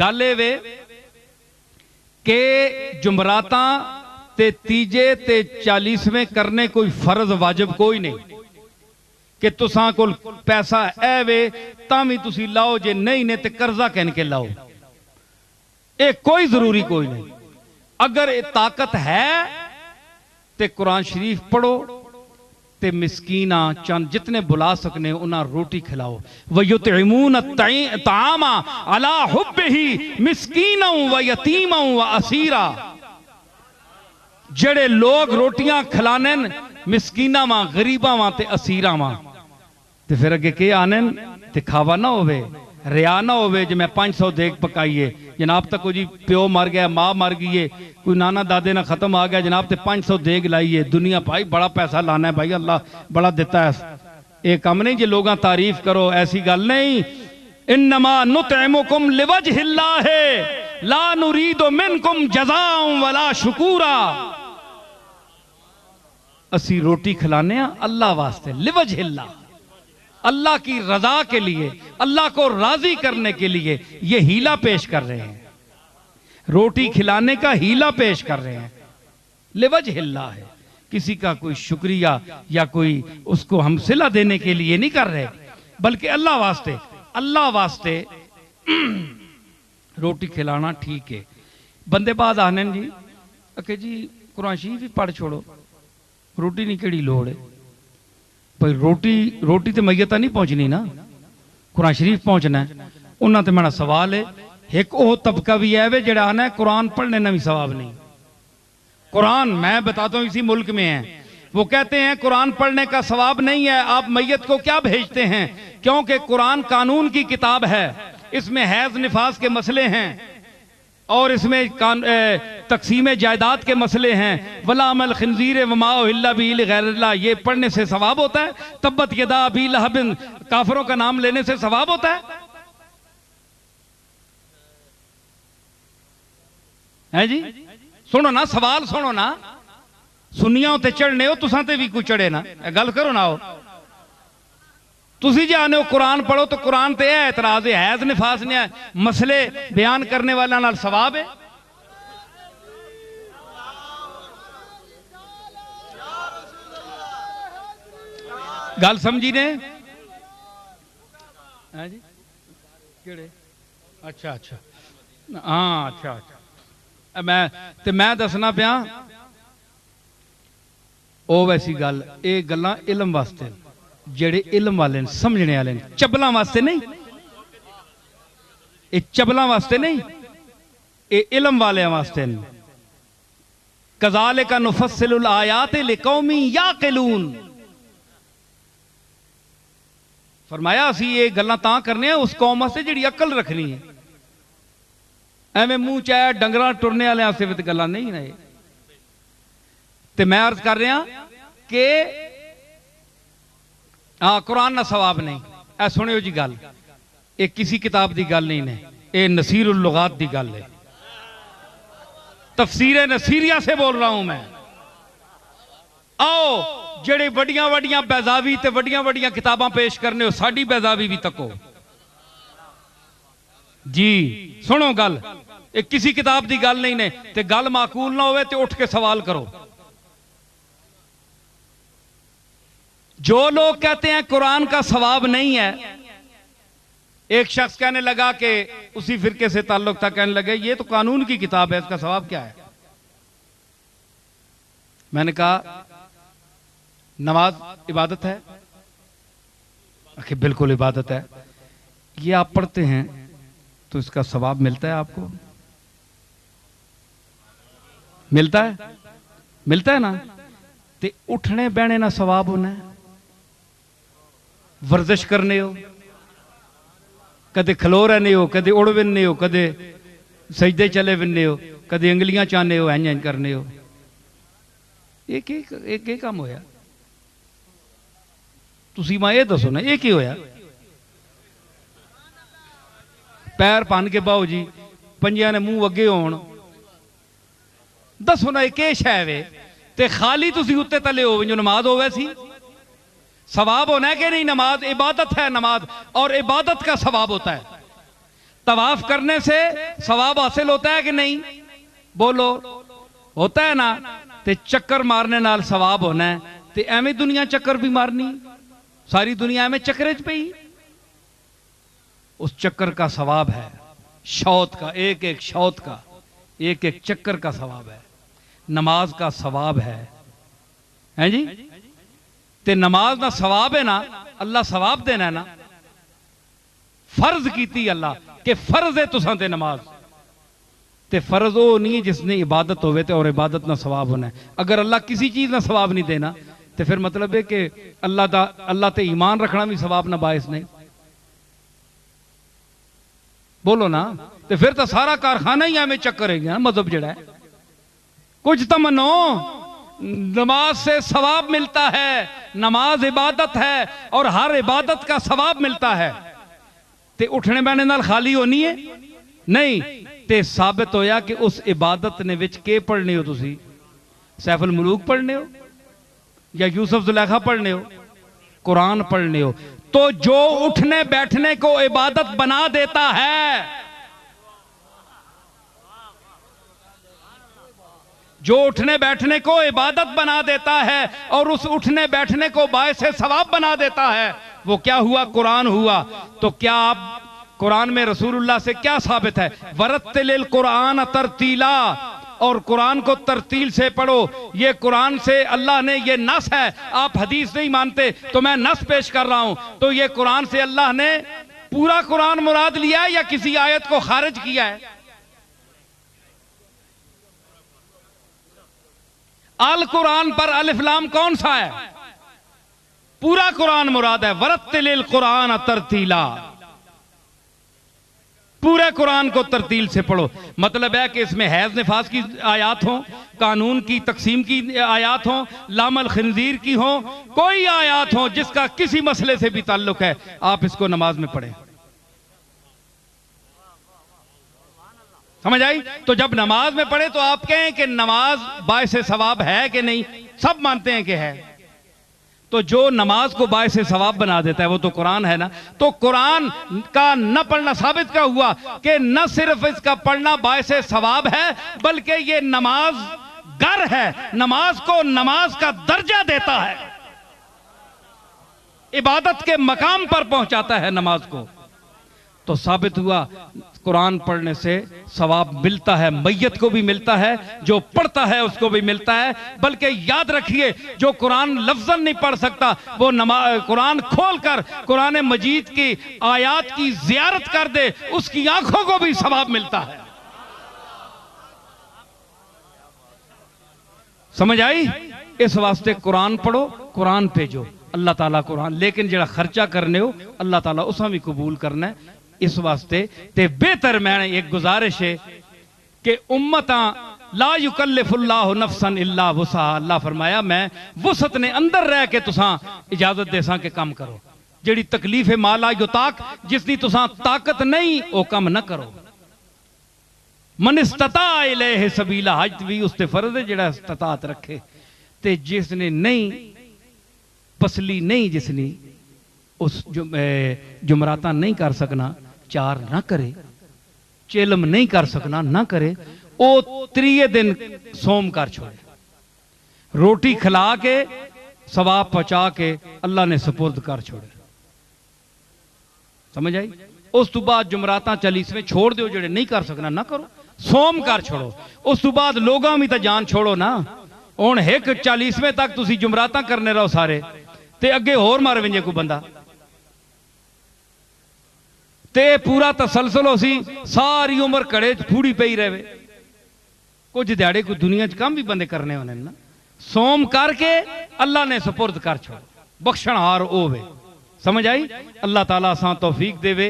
گل اے وے کہ جمراتاں تے تیجے تے 40ویں کرنے کوئی فرض واجب کوئی نہیں کہ تساں کول پیسہ اے وے تامی تسی لاؤ جے نہیں نے تے قرضہ کہن کے لاؤ، اے کوئی ضروری کوئی نہیں۔ اگر اے طاقت ہے تے قرآن شریف پڑھو تے مسکینہ چند جتنے بلا سکنے انہاں روٹی کھلاؤ۔ وَيُطْعِمُونَ الطَّعَامَ عَلَىٰ حُبِّهِ مِسْكِينًا وَيَتِيمًا وَأَسِيرًا، جڑے لوگ روٹیاں کھلانے مسکینہ ماں غریبہ ماں تے اسیرہ ماں تے پھر اگے کے آنن تے کھاوا نہ ہوئے، ریا نہ ہوئے جو میں 500 دیکھ پکائیے جناب تک کوئی پیو مر گیا ماں مر گئی کوئی نانا دادے نہ ختم آ گیا جناب تے 500 دیکھ لائیے دنیا بھائی بڑا پیسہ لانا ہے بھائی اللہ بڑا دیتا ہے، ایک کم نہیں جی لوگاں تعریف کرو ایسی گل نہیں۔ انما نطعمکم لوجہ اللہ لا نرید منکم جزاء ولا شکورا، اسی روٹی کھلانے ہیں اللہ واسطے لوجہ اللہ، اللہ کی رضا کے لیے، اللہ کو راضی کرنے کے لیے یہ ہیلہ پیش کر رہے ہیں، روٹی کھلانے کا ہیلہ پیش کر رہے ہیں، لوجہ اللہ ہے، کسی کا کوئی شکریہ یا کوئی اس کو ہم صلہ دینے کے لیے نہیں کر رہے بلکہ اللہ واسطے روٹی کھلانا ٹھیک ہے۔ بندے بعد آنے جی کہ جی قرآن شریف ہی پڑھ چھوڑو روٹی نہیں کیڑی لوڑ ہے، بھئی روٹی تے میتہ نہیں پہنچنی نا، قرآن شریف پہنچنا ہے، انہاں تے میرا سوال ہے ایک وہ طبقہ بھی ہے جڑا آنا ہے قرآن پڑھنے نہ بھی ثواب نہیں۔ قرآن میں بتاتا ہوں اسی ملک میں ہیں وہ کہتے ہیں قرآن پڑھنے کا ثواب نہیں ہے، آپ میت کو کیا بھیجتے ہیں؟ کیونکہ قرآن قانون کی کتاب ہے، اس میں حیض نفاس کے مسئلے ہیں اور اس میں تقسیم جائیداد کے مسئلے ہیں، وَلَامَ الْخِنْزِيرِ وَمَا أُهِلَّ بِهِ لِغَيْرِ اللَّهِ، یہ پڑھنے سے ثواب ہوتا ہے؟ تبت یدا ابی لہب، کافروں کا نام لینے سے ثواب ہوتا ہے جی؟ سنو نا سوال سنو نا، سنیاں تے چڑھنے ہو تساں تے بھی کوئی چڑھے نا، گل کرو نا ہو تسی جانے ہو قرآن پڑھو تو قرآن تے ہے اعتراض ہے، حیض نفاس نے مسئلے بیان کرنے والا نال ثواب ہے۔ گل سمجھی نے؟ اچھا اچھا ہاں اچھا اچھا میں دسنا پیا او ویسی گل اے گلاں علم واسطے جڑے علم والے سمجھنے والے چبلاں واسطے نہیں، اے چبلاں واسطے نہیں، اے علم والے واسطے نہیں۔ کذالک نفصل الآیات لقوم یعقلون، فرمایا اسی یہ گلاں تاں کرنے ہیں اس قوم سے جڑی عقل رکھنی ہے، ایویں منہ چاہے ڈنگراں ٹرنے والے سے بھی گلاں نہیں رہے۔ تے میں عرض کر رہا کہ قرآن نہ ثواب نہیں، اے سنیو جی گل، اے کسی کتاب دی گل نہیں ہے، اے نصیر اللغات دی گل ہے، تفسیر نصیریہ سے بول رہا ہوں میں۔ آؤ جڑے وڈیاں وڈیاں بیضاوی تے وڈیاں وڈیاں کتاباں پیش کرنے ہو ساڑی بیضاوی بھی تکو جی، سنو گل، ایک کسی کتاب دی گل نہیں نے تے گل معقول نہ ہوئے تے اٹھ کے سوال کرو۔ جو لوگ کہتے ہیں قرآن کا ثواب نہیں ہے، ایک شخص کہنے لگا کہ اسی فرقے سے تعلق تھا، کہنے لگے یہ تو قانون کی کتاب ہے اس کا ثواب کیا ہے؟ میں نے کہا نماز عبادت ہے؟ کہ بالکل عبادت ہے۔ یہ آپ پڑھتے ہیں تو اس کا ثواب ملتا ہے آپ کو؟ ملتا ہے نا؟ تے اٹھنے بینے نہ ثواب ہونا ہے، ورزش کرنے ہو، کدے کھلو رہنے ہو، کدے اڑ ونے ہو، کدے سجدے چلے ونے ہو، کدے انگلیاں چانے ہو، این کرنے ہو، ایک کام ہویا؟ تسی ماں یہ دسو نا ایک ہی ہویا؟ پیر پان کے باؤ جی پنجیاں نے منہ اگے ہون، دسو نا ایک شے وے تے خالی تسی اتے تلے ہو جو نماز ہو ویسی ثواب ہونا ہے کہ نہیں؟ نماز عبادت ہے، نماز اور عبادت کا ثواب ہوتا ہے۔ طواف کرنے سے ثواب حاصل ہوتا ہے کہ نہیں؟ بولو ہوتا ہے نا؟ تے چکر مارنے نال ثواب ہونا ہے، تے ایویں دنیا چکر بھی مارنی، ساری دنیا میں چکرج پہ ہی، اس چکر کا ثواب ہے، شوط کا، ایک ایک شوط کا، ایک ایک چکر کا ثواب ہے، نماز کا ثواب ہے جی؟ تے نماز نہ ثواب ہے نا، اللہ ثواب دینا ہے نا، فرض کیتی اللہ کہ فرض ہے تساں تے نماز، تے فرض وہ نہیں جس نے عبادت ہوئے تے اور عبادت نہ ثواب ہونا ہے۔ اگر اللہ کسی چیز نہ ثواب نہیں دینا تے پھر مطلب ہے کہ اللہ تے ایمان رکھنا بھی ثواب نہ باعث نہیں، بولو نا؟ تے پھر تو سارا کارخانہ ہی ہمیں چکر ہے گیا مذہب جڑا ہے، کچھ تو منو، نماز سے ثواب ملتا ہے، نماز عبادت ہے اور ہر عبادت کا ثواب ملتا ہے، تے اٹھنے بیٹھنے نال خالی ہونی ہے نہیں، تے ثابت ہویا کہ اس عبادت نے وچ کے پڑھنے ہو، تسی سیف الملوک پڑھنے ہو یا یوسف زلیخا پڑھنے ہو، قرآن پڑھنے ہو، تو جو اٹھنے بیٹھنے کو عبادت بنا دیتا ہے، جو اٹھنے بیٹھنے کو عبادت بنا دیتا ہے اور اس اٹھنے بیٹھنے کو باعث ثواب بنا دیتا ہے، وہ کیا ہوا؟ قرآن ہوا۔ تو کیا آپ قرآن میں رسول اللہ سے کیا ثابت ہے؟ وَرَتِّلِ الْقُرْآنَ تَرْتِيلًا، اور قرآن کو ترتیل سے پڑھو، یہ قرآن سے اللہ نے، یہ نص ہے، آپ حدیث نہیں مانتے تو میں نص پیش کر رہا ہوں، تو یہ قرآن سے اللہ نے پورا قرآن مراد لیا ہے یا کسی آیت کو خارج کیا ہے؟ القرآن پر الف لام کون سا ہے؟ پورا قرآن مراد ہے۔ وَرَتِّلِ الْقُرْآنَ تَرْتِيلًا، پورے قرآن کو ترتیل سے پڑھو، مطلب ہے کہ اس میں حیض نفاس کی آیات ہوں، قانون کی تقسیم کی آیات ہوں، لام الخنزیر کی ہوں، کوئی آیات ہوں جس کا کسی مسئلے سے بھی تعلق ہے، آپ اس کو نماز میں پڑھیں۔ سمجھ آئی؟ تو جب نماز میں پڑھے تو آپ کہیں کہ نماز باعث ثواب ہے کہ نہیں؟ سب مانتے ہیں کہ ہے، تو جو نماز کو باعث ثواب بنا دیتا ہے وہ تو قرآن ہے نا۔ تو قرآن کا نہ پڑھنا ثابت کیا ہوا کہ نہ صرف اس کا پڑھنا باعث ثواب ہے بلکہ یہ نماز گر ہے، نماز کو نماز کا درجہ دیتا ہے، عبادت کے مقام پر پہنچاتا ہے نماز کو۔ تو ثابت ہوا قرآن پڑھنے سے ثواب ملتا ہے، میت کو بھی ملتا ہے، جو پڑھتا ہے اس کو بھی ملتا ہے، بلکہ یاد رکھیے جو قرآن لفظاً نہیں پڑھ سکتا وہ قرآن کھول کر قرآن مجید کی آیات کی زیارت کر دے، اس کی آنکھوں کو بھی ثواب ملتا ہے۔ سمجھ آئی؟ اس واسطے قرآن پڑھو، قرآن بھیجو، اللہ تعالیٰ قرآن، لیکن جڑا خرچہ کرنے ہو اللہ تعالیٰ اسا بھی قبول کرنا ہے۔ اس واسطے تے بہتر میں نے ایک گزارش ہے کہ امتاں لا یکلف اللہ نفسا الا وسعہا، اللہ فرمایا میں وسعت نے اندر رہ کے تساں اجازت دے ساں کہ کام کرو، جڑی تکلیف ما لا یطاق، جس دی تساں طاقت نہیں او کم نہ کرو۔ من استطاع الیہ سبیلا، حج بھی اس تے فرض ہے جڑا استطاعت رکھے، تے جس نے نہیں پسلی نہیں، جس نے اس جمراتاں نہیں کر سکنا چار نہ کرے، چلم نہیں کر سکنا نہ کرے، او 3 دن سوم کر چھوڑے، روٹی کھلا کے ثواب پہنچا کے اللہ نے سپرد کر چھوڑے۔ سمجھ آئی؟ اس تو بعد جمراتاں 40ویں چھوڑ دیو، جڑے نہیں کر سکنا نہ کرو، سوم کر چھوڑو، اس تو بعد لوگاں بھی تا جان چھوڑو نا، ہن ایک 40ویں تک تسی جمراتاں کرنے رہو سارے، تے اگے اور مار ونجے کو بندہ تے پورا تسلسل ہو سی، ساری عمر کڑے پھوڑی پئی رہے، کچھ دیاڑے کو دنیا چ کام بھی بندے کرنے ہونے نا، سوم کر کے اللہ نے سپرد کر چھوڑ، بخشن ہار اوے۔ سمجھ آئی؟ اللہ تعالیٰ سان توفیق دے وے۔